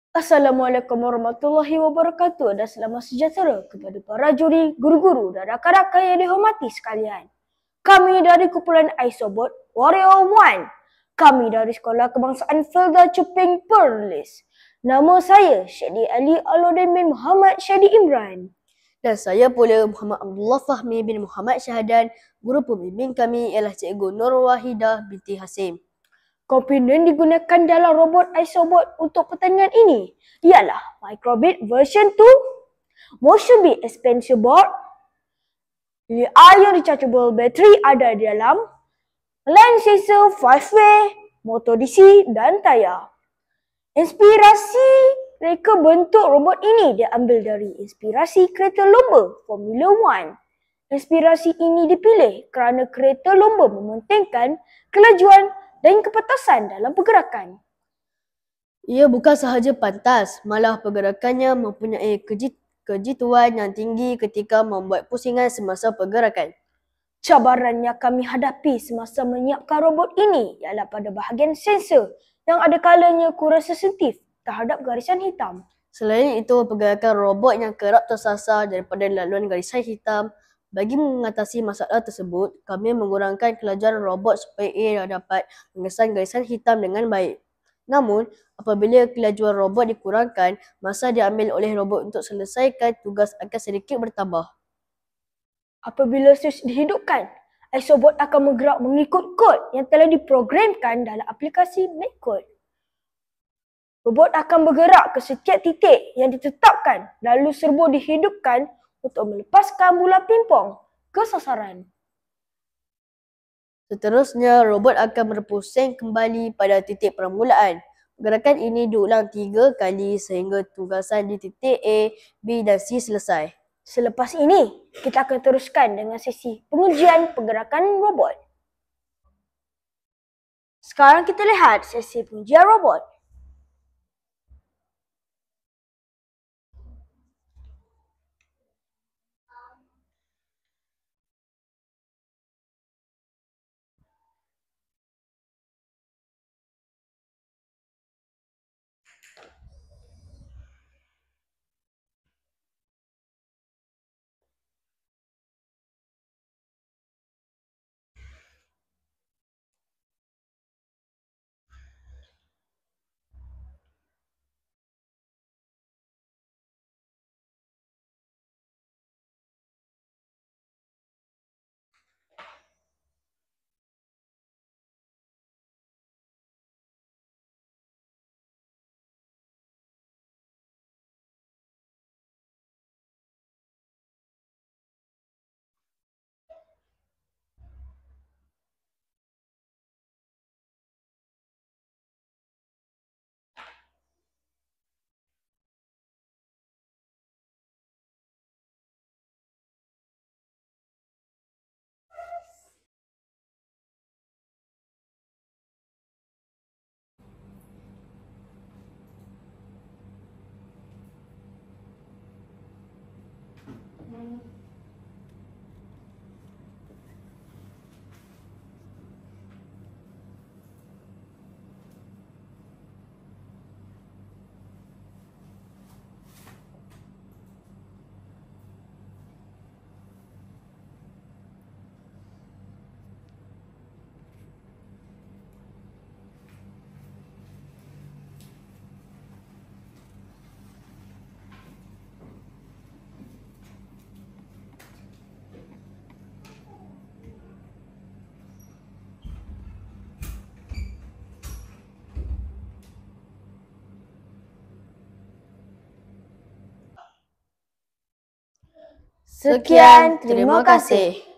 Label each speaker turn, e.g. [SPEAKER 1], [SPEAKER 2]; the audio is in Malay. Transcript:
[SPEAKER 1] Assalamualaikum warahmatullahi wabarakatuh dan selamat sejahtera kepada para juri, guru-guru dan rakan-rakan yang dihormati sekalian. Kami dari kumpulan Isobot Warrior One. Kami dari Sekolah Kebangsaan Felda Cuping Perlis. Nama saya Syedi Ali Alauddin bin Muhammad Syedi Imran.
[SPEAKER 2] Dan saya pula Muhammad Abdullah Fahmi bin Muhammad Syahadan. Guru pembimbing kami ialah Cikgu Nur Wahidah binti Hasim.
[SPEAKER 1] Komponen digunakan dalam robot Isobot untuk pertandingan ini ialah Microbit version 2, Motion Bit expansion board, ion rechargeable battery ada di dalam, line sensor 5-way, motor DC dan tayar. Inspirasi reka bentuk robot ini diambil dari inspirasi kereta lomba Formula One. Inspirasi ini dipilih kerana kereta lomba mementingkan kelajuan dan kepatasan dalam pergerakan.
[SPEAKER 2] Ia bukan sahaja pantas, malah pergerakannya mempunyai kejituan yang tinggi ketika membuat pusingan semasa pergerakan.
[SPEAKER 1] Cabaran yang kami hadapi semasa menyiapkan robot ini ialah pada bahagian sensor yang ada kalanya kurang sensitif terhadap garisan hitam.
[SPEAKER 2] Selain itu, pergerakan robot yang kerap tersasar daripada laluan garisan hitam. Bagi mengatasi masalah tersebut, kami mengurangkan kelajuan robot supaya ia dapat mengesan garisan hitam dengan baik. Namun, apabila kelajuan robot dikurangkan, masa diambil oleh robot untuk selesaikan tugas akan sedikit bertambah.
[SPEAKER 1] Apabila switch dihidupkan, Isobot akan bergerak mengikut kod yang telah diprogramkan dalam aplikasi MakeCode. Robot akan bergerak ke setiap titik yang ditetapkan lalu servo dihidupkan untuk melepaskan bola pingpong ke sasaran.
[SPEAKER 2] Seterusnya, robot akan berpusing kembali pada titik permulaan. Gerakan ini diulang 3 kali sehingga tugasan di titik A, B dan C selesai.
[SPEAKER 1] Selepas ini, kita akan teruskan dengan sesi pengujian pergerakan robot. Sekarang kita lihat sesi pengujian robot.
[SPEAKER 2] Sekian, terima kasih.